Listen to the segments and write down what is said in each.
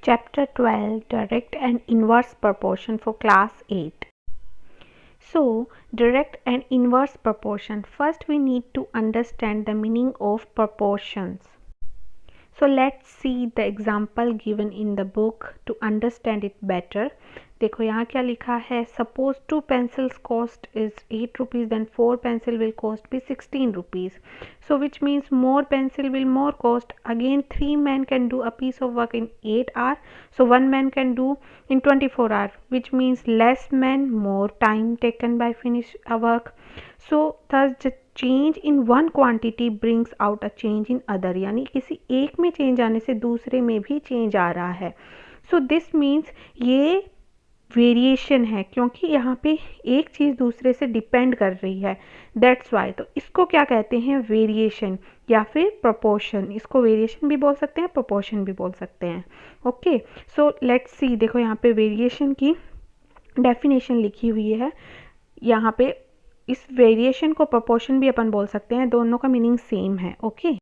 Chapter 12 Direct and Inverse Proportion for Class 8. So, direct and inverse proportion. First, we need to understand the meaning of proportions. So, let's see the example given in the book to understand it better. देखो यहाँ क्या लिखा है, suppose 2 pencils cost is 8 rupees, then 4 pencil will cost be 16 rupees. So which means more pencil will more cost. Again 3 men can do a piece of work in 8 hours, so 1 man can do in 24 hours, which means less men, more time taken by finish a work. So thus the change in one quantity brings out a change in other, यानी किसी एक में change आने से दूसरे में भी change आ रहा है. So this means ये वेरिएशन है, क्योंकि यहाँ पे एक चीज़ दूसरे से डिपेंड कर रही है, दैट्स वाई. तो इसको क्या कहते हैं, वेरिएशन या फिर प्रोपोर्शन. इसको वेरिएशन भी बोल सकते हैं, प्रोपोर्शन भी बोल सकते हैं. Okay, so let's see. देखो यहाँ पे वेरिएशन की डेफिनेशन लिखी हुई है. यहाँ पे इस वेरिएशन को प्रोपोर्शन भी अपन बोल सकते हैं, दोनों का मीनिंग सेम है. Okay,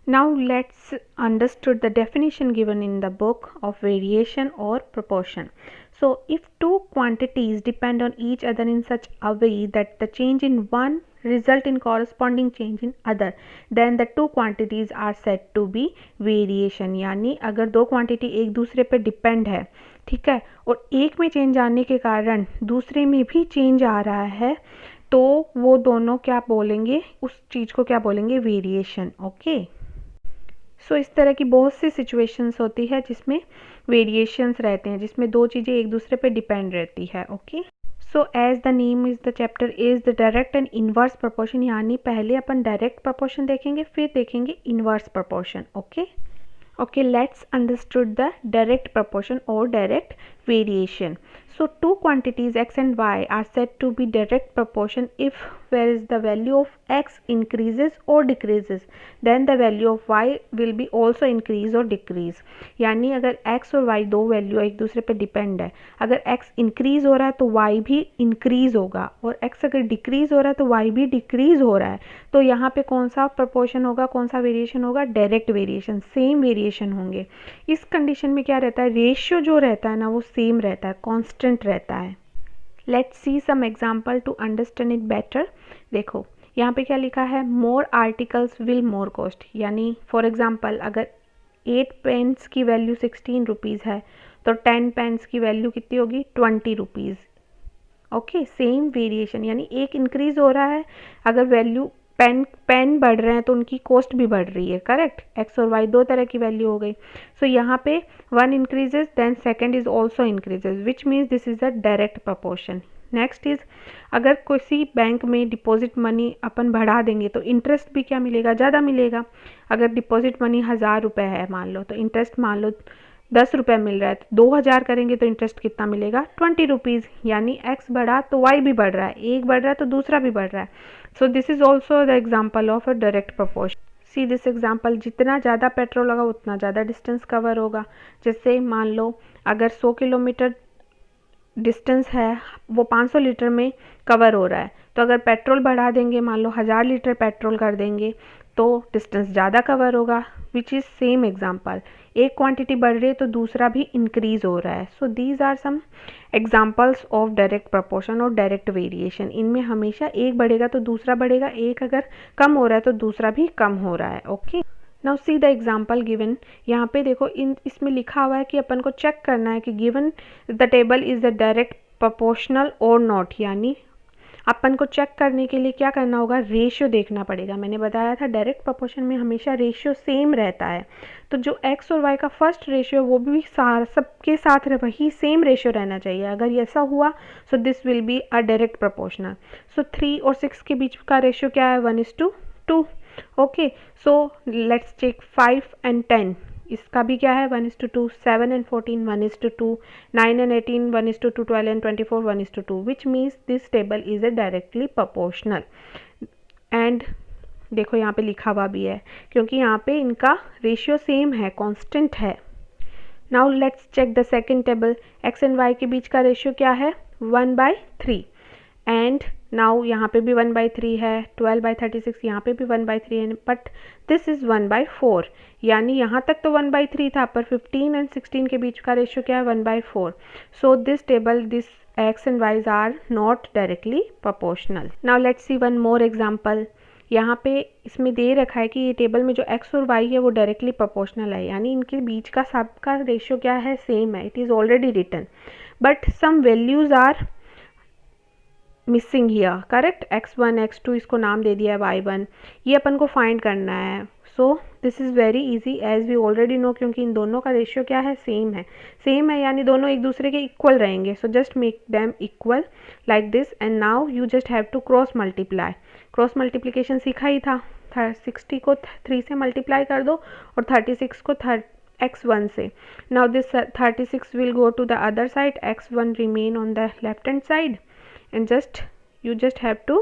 now let's understood the definition given in the book of variation or proportion. So if two quantities depend on each other in such a way that the change in one result in corresponding change in other, then the two quantities are said to be variation. यानी अगर दो quantity एक दूसरे पे depend है, ठीक है, और एक में चेंज आने के कारण दूसरे में भी चेंज आ रहा है, तो वो दोनों क्या बोलेंगे, उस चीज़ को क्या बोलेंगे, वेरिएशन. ओके, सो इस तरह की बहुत सी सिचुएशंस होती है जिसमें वेरिएशंस रहते हैं, जिसमें दो चीज़ें एक दूसरे पे डिपेंड रहती है. Okay, so as the name is the chapter is the direct and inverse proportion, यानी पहले अपन डायरेक्ट प्रोपोर्शन देखेंगे, फिर देखेंगे inverse proportion. Okay, let's understood the direct proportion और direct variation. So two quantities x and y are said to be direct proportion if whereas the value of x increases or decreases, then the value of y will be also increase or decrease. यानी अगर x और y दो value एक दूसरे पे depend है, अगर x increase हो रहा है तो y भी इंक्रीज होगा, और x अगर डिक्रीज हो रहा है तो y भी डिक्रीज हो रहा है. तो यहाँ पे कौन सा प्रोपोर्शन होगा, कौन सा वेरिएशन होगा, डायरेक्ट वेरिएशन, सेम वेरिएशन होंगे. इस कंडीशन में क्या रहता है, रेशियो जो रहता है ना वो सेम रहता है, कांस्टेंट रहता है. Let's see some example to understand it better. देखो यहाँ पे क्या लिखा है, more articles will more cost. यानी फॉर एग्जांपल अगर 8 पेन्स की वैल्यू 16 रुपीज़ है तो 10 पेन्स की वैल्यू कितनी होगी, 20 रुपीज़. ओके, सेम वेरिएशन, यानी एक इंक्रीज हो रहा है, अगर वैल्यू पेन बढ़ रहे हैं तो उनकी कॉस्ट भी बढ़ रही है. करेक्ट, एक्स और वाई दो तरह की वैल्यू हो गई. सो यहाँ पे one increases then second is also increases, which means this is a direct proportion. Next is, अगर किसी बैंक में डिपॉजिट मनी अपन बढ़ा देंगे तो इंटरेस्ट भी क्या मिलेगा, ज़्यादा मिलेगा. अगर डिपॉजिट मनी 1000 रुपये है मान लो, तो इंटरेस्ट मान लो 10 रुपये मिल रहा है, तो 2000 करेंगे तो इंटरेस्ट कितना मिलेगा, 20 रुपीज़. यानी x बढ़ा तो y भी बढ़ रहा है, एक बढ़ रहा है तो दूसरा भी बढ़ रहा है. So this is also the example of a direct proportion. See this example, जितना ज़्यादा पेट्रोल होगा उतना ज़्यादा डिस्टेंस कवर होगा. जैसे मान लो अगर 100 किलोमीटर डिस्टेंस है वो 500 लीटर में कवर हो रहा है, तो अगर पेट्रोल बढ़ा देंगे, मान लो 1000 लीटर पेट्रोल कर देंगे, तो डिस्टेंस ज़्यादा कवर होगा. विच इज़ सेम एग्जाम्पल, एक क्वांटिटी बढ़ रही है तो दूसरा भी इंक्रीज हो रहा है. So these are some examples of direct proportion और डायरेक्ट वेरिएशन. इनमें हमेशा एक बढ़ेगा तो दूसरा बढ़ेगा, एक अगर कम हो रहा है तो दूसरा भी कम हो रहा है. Okay, now see the example given. यहाँ पे देखो इसमें लिखा हुआ है कि अपन को चेक करना है कि given the table is the direct proportional और नॉट. यानी अपन को चेक करने के लिए क्या करना होगा, रेशियो देखना पड़ेगा. मैंने बताया था डायरेक्ट प्रोपोर्शन में हमेशा रेशियो सेम रहता है, तो जो x और y का फर्स्ट रेशियो वो भी सबके साथ वही सेम रेशियो रहना चाहिए. अगर ऐसा हुआ so this will be a direct proportional. So 3 और 6 के बीच का रेशियो क्या है, 1:2. Okay, so let's check 5 and 10, इसका भी क्या है, 1:2. 7 and 14 1:2. 9 and 18 1:2. 12 and 24 1:2, which means this table is a directly proportional. And देखो यहाँ पे लिखा हुआ भी है, क्योंकि यहाँ पे इनका रेशियो सेम है, कांस्टेंट है. Now let's check the second table. X and y के बीच का रेशियो क्या है, 1/3. एंड नाउ यहाँ पे भी 1/3 है, 12/36 यहाँ पे भी 1/3 है, बट दिस इज़ 1/4, यानी यहाँ तक तो 1/3 था, पर 15 एंड 16 के बीच का रेशियो क्या है, 1/4. So this table, this x and y's are not directly proportional. Now let's see one more example. यहाँ पे इसमें दे रखा है कि ये टेबल में जो x और y है वो डायरेक्टली प्रोपोर्शनल है, यानी इनके बीच का सबका रेशियो क्या है, सेम है. It is already written, but some values are missing here. Correct, x1 x2 इसको नाम दे दिया है y1. ये अपन को फाइंड करना है. So this is very easy as we already know, क्योंकि इन दोनों का रेशियो क्या है, सेम है, यानी दोनों एक दूसरे के इक्वल रहेंगे. So just make them equal like this, and now you just have to cross multiply. Cross multiplication सीखा ही था. 60 को 3 से मल्टीप्लाई कर दो और 36 को x1 से. Now this 36 will go to the other side, x1 remain on the left hand side, and you just have to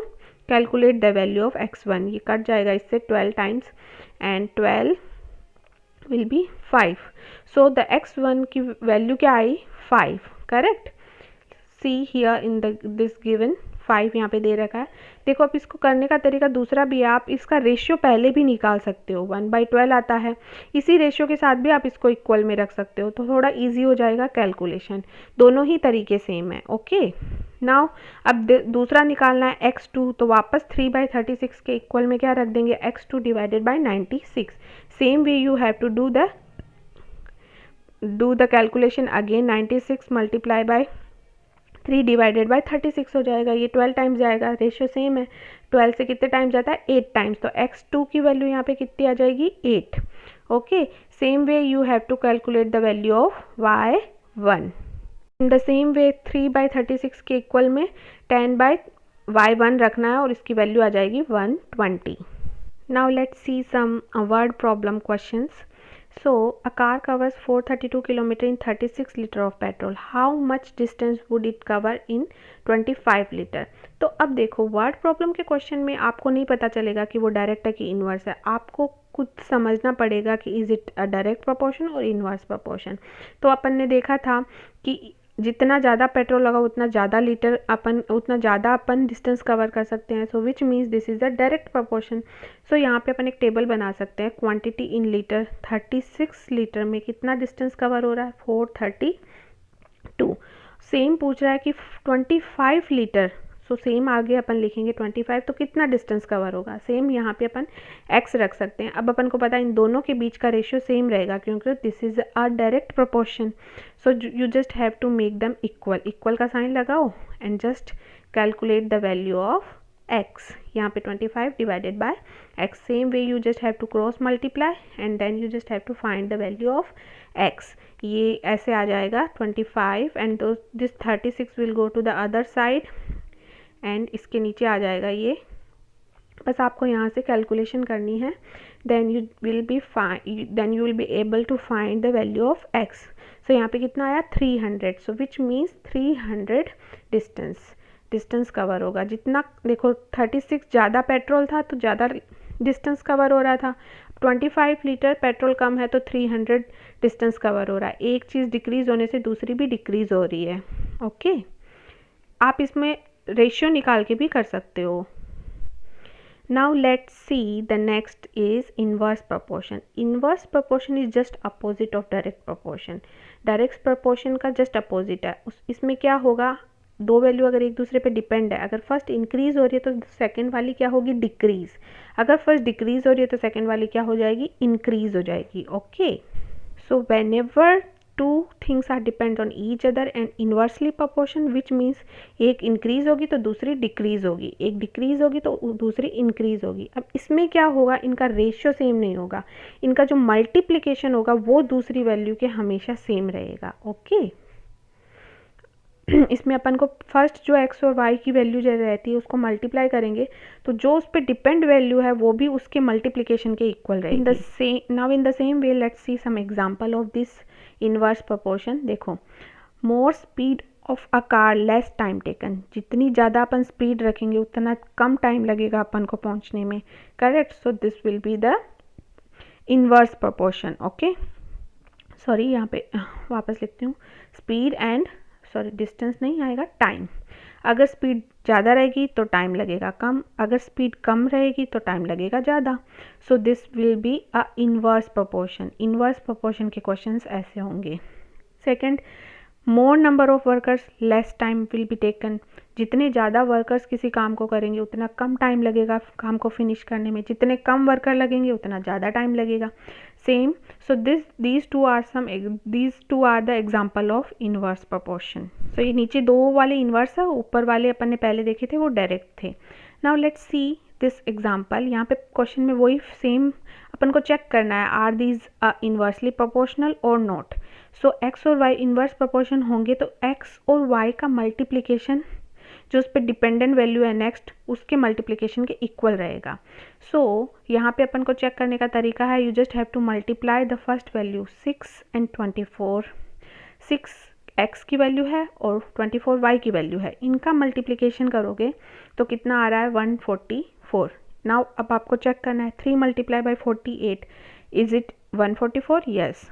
calculate the value of x1. ये कट जाएगा इससे 12 times, and 12 will be 5. So the x1 की value क्या आई, 5. Correct. See here in this given 5 यहाँ पे दे रखा है. देखो अब इसको करने का तरीका दूसरा भी है. आप इसका रेशियो पहले भी निकाल सकते हो, 1/12 आता है. इसी रेशियो के साथ भी आप इसको इक्वल में रख सकते हो, तो थोड़ा इजी हो जाएगा कैलकुलेशन. दोनों ही तरीके सेम है. ओके, नाउ अब दूसरा निकालना है x2, तो वापस 3/36 के इक्वल में क्या रख देंगे, x2 divided by 96. Same way you have to do the calculation again. 96 multiply by 3 divided by 36 हो जाएगा. ये 12 टाइम्स जाएगा, रेशियो सेम है. 12 से कितने टाइम्स जाता है, 8 टाइम्स. तो x2 की वैल्यू यहाँ पे कितनी आ जाएगी, 8. Okay, same way you have to calculate the value of y1. In the same way 3/36 के इक्वल में 10/y1 रखना है और इसकी वैल्यू आ जाएगी 120. Now let's see some word problem questions. So a car covers 432 km in 36 liter of petrol. How much distance would it cover in 25 liter? तो अब देखो, वर्ड प्रॉब्लम के क्वेश्चन में आपको नहीं पता चलेगा कि वो डायरेक्ट है कि इन्वर्स है. आपको कुछ समझना पड़ेगा कि is it a direct proportion और इन्वर्स प्रोपोर्शन. तो अपन ने देखा था कि जितना ज़्यादा पेट्रोल लगा उतना ज़्यादा अपन डिस्टेंस कवर कर सकते हैं. So which means this is the direct proportion. So यहाँ पे अपन एक टेबल बना सकते हैं. क्वांटिटी इन लीटर, 36 लीटर में कितना डिस्टेंस कवर हो रहा है, 432. सेम पूछ रहा है कि 25 लीटर. सो सेम आगे अपन लिखेंगे 25, तो कितना डिस्टेंस कवर होगा. सेम यहाँ पे अपन x रख सकते हैं. अब अपन को पता है इन दोनों के बीच का रेशियो सेम रहेगा, क्योंकि this is a direct proportion. So you just have to make them equal. Equal का साइन लगाओ and just calculate the value of x. यहाँ पे 25 divided by x. Same way you just have to cross multiply and then you just have to find the value of x. ये ऐसे आ जाएगा 25, and this 36 will go to the other side, and इसके नीचे आ जाएगा ये. बस आपको यहाँ से कैलकुलेशन करनी है. Then you will be able to find the value of x. So यहाँ पे कितना आया, 300. So which means 300 distance cover होगा. जितना देखो 36 ज़्यादा पेट्रोल था तो ज़्यादा डिस्टेंस कवर हो रहा था. 25 लीटर पेट्रोल कम है तो 300 डिस्टेंस कवर हो रहा है. एक चीज़ डिक्रीज़ होने से दूसरी भी डिक्रीज़ हो रही है. ओके, आप इसमें रेशियो निकाल के भी कर सकते हो. Now let's see the next is inverse proportion. Inverse proportion is just opposite of direct proportion. Direct proportion का जस्ट अपोजिट है. इसमें क्या होगा, दो वैल्यू अगर एक दूसरे पे डिपेंड है, अगर फर्स्ट इंक्रीज हो रही है तो सेकंड वाली क्या होगी, डिक्रीज. अगर फर्स्ट डिक्रीज हो रही है तो सेकंड वाली क्या हो जाएगी, इंक्रीज हो जाएगी. Okay, so whenever two things are depend on each other and inversely proportion, which means एक इंक्रीज होगी तो दूसरी डिक्रीज होगी, एक डिक्रीज होगी तो दूसरी इंक्रीज होगी. अब इसमें क्या होगा, इनका रेशियो सेम नहीं होगा. इनका जो मल्टीप्लिकेशन होगा वो दूसरी वैल्यू के हमेशा सेम रहेगा. ओके, इसमें अपन को फर्स्ट जो x और y की वैल्यू जो रहती है उसको मल्टीप्लाई करेंगे तो जो उस पर डिपेंड वैल्यू है वो भी उसके मल्टीप्लिकेशन के इक्वल रहेगी. Now in the same way let's see some example of this inverse proportion. देखो, more speed of a car less time taken. जितनी ज़्यादा अपन स्पीड रखेंगे उतना कम टाइम लगेगा अपन को पहुंचने में. Correct. So this will be the inverse proportion. Okay, sorry यहाँ पे वापस लिखती हूँ. स्पीड एंड डिस्टेंस नहीं आएगा, टाइम. अगर स्पीड ज़्यादा रहेगी तो टाइम लगेगा कम, अगर स्पीड कम रहेगी तो टाइम लगेगा ज़्यादा. सो this will be a inverse proportion. Inverse proportion के क्वेश्चंस ऐसे होंगे. Second, more number of workers less time will be taken. जितने ज़्यादा वर्कर्स किसी काम को करेंगे उतना कम टाइम लगेगा काम को फिनिश करने में, जितने कम वर्कर लगेंगे उतना ज़्यादा टाइम लगेगा. Same. So these two are the example of inverse proportion. सो ये नीचे दो वाले इन्वर्स है, ऊपर वाले अपन ने पहले देखे थे वो डायरेक्ट थे. Now let's see this example. यहाँ पे क्वेश्चन में वही सेम अपन को चेक करना है, आर दीज इन्वर्सली प्रोपोर्शनल और नॉट. सो एक्स और वाई इन्वर्स प्रोपोर्शन होंगे तो एक्स और वाई का मल्टीप्लिकेशन जो उस पर डिपेंडेंट वैल्यू है नेक्स्ट, उसके मल्टीप्लिकेशन के इक्वल रहेगा. सो यहाँ पे अपन को चेक करने का तरीका है, you just have to multiply the first value 6 and 24. 6 x की वैल्यू है और 24 वाई की वैल्यू है, इनका मल्टीप्लिकेशन करोगे तो कितना आ रहा है 144. नाउ अब आपको चेक करना है 3 multiply by 48, is it 144? Yes.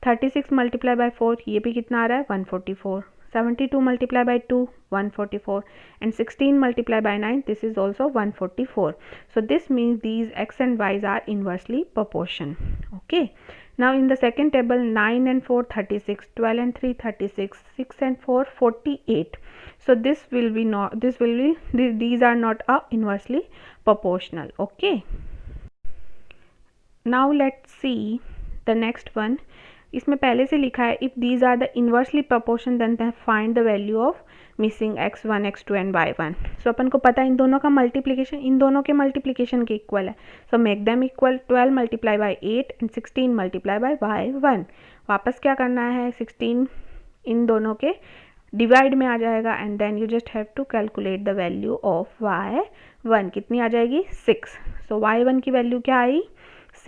36 multiply by 4, ये भी कितना आ रहा है 144. 72 multiplied by 2, 144, and 16 multiplied by 9, this is also 144. So this means these x and y's are inversely proportion. Okay. Now in the second table, 9 and 4 36, 12 and 3 36, 6 and 4 48. So these are not inversely proportional. Okay. Now let's see the next one. इसमें पहले से लिखा है if these are the inversely proportion then find the value of missing x1 x2 and y1. So अपन को पता है इन दोनों का मल्टीप्लिकेशन इन दोनों के मल्टीप्लिकेशन के इक्वल है. सो make them equal. 12 multiply by 8 and 16 multiply by y1. वापस क्या करना है, 16 इन दोनों के डिवाइड में आ जाएगा and then you just have to calculate the value of y1. कितनी आ जाएगी 6. सो y1 की वैल्यू क्या आई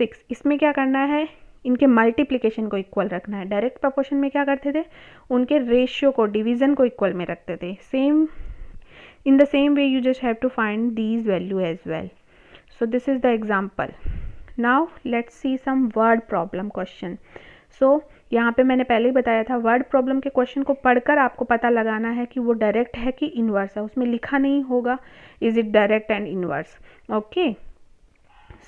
6. इसमें क्या करना है, इनके मल्टीप्लिकेशन को इक्वल रखना है. डायरेक्ट प्रोपोर्शन में क्या करते थे, उनके रेशियो को डिवीज़न को इक्वल में रखते थे. Same in the same way you just have to find these value as well. So this is the example. Now let's see some word problem question. So यहाँ पे मैंने पहले ही बताया था, वर्ड प्रॉब्लम के क्वेश्चन को पढ़कर आपको पता लगाना है कि वो डायरेक्ट है कि इन्वर्स है. उसमें लिखा नहीं होगा is it direct and inverse. Okay.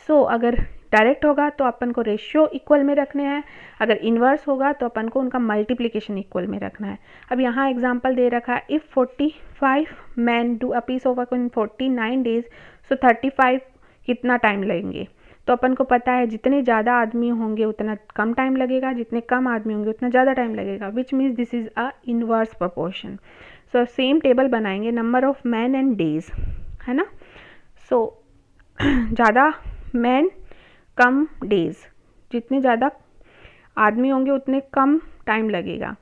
So अगर डायरेक्ट होगा तो अपन को रेशियो इक्वल में रखने हैं, अगर इन्वर्स होगा तो अपन को उनका मल्टीप्लिकेशन इक्वल में रखना है. अब यहाँ एग्जांपल दे रखा है, if 45 man do a piece of work in 49 days, so 35 कितना टाइम लगेंगे. तो अपन को पता है जितने ज़्यादा आदमी होंगे उतना कम टाइम लगेगा, जितने कम आदमी होंगे उतना ज़्यादा टाइम लगेगा, which means this is a inverse proportion. So same table बनाएंगे, number of man and days, है ना. सो ज़्यादा मैन कम डेज, जितने ज़्यादा आदमी होंगे उतने कम टाइम लगेगा.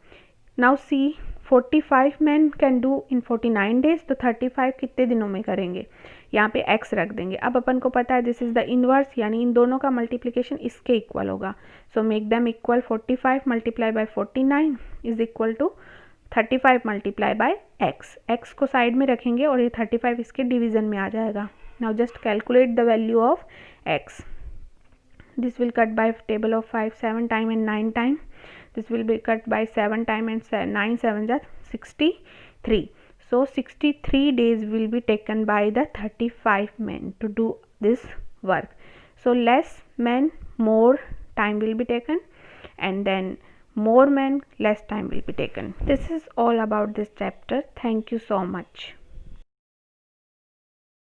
Now see 45 man can do in 49 days, तो 35 कितने दिनों में करेंगे, यहाँ पे x रख देंगे. अब अपन को पता है दिस इज़ द इन्वर्स, यानी इन दोनों का मल्टीप्लिकेशन इसके इक्वल होगा. So make them equal. 45 multiply by 49 is equal to 35 multiply by x को साइड में रखेंगे और ये 35 इसके डिवीज़न में आ जाएगा. Now just calculate the value of x. This will cut by table of 5 7 time and 9 time. This will be cut by 7 time and 9 7 are 63. So 63 days will be taken by the 35 men to do this work. So less men, more time will be taken, and then more men, less time will be taken. This is all about this chapter. Thank you so much.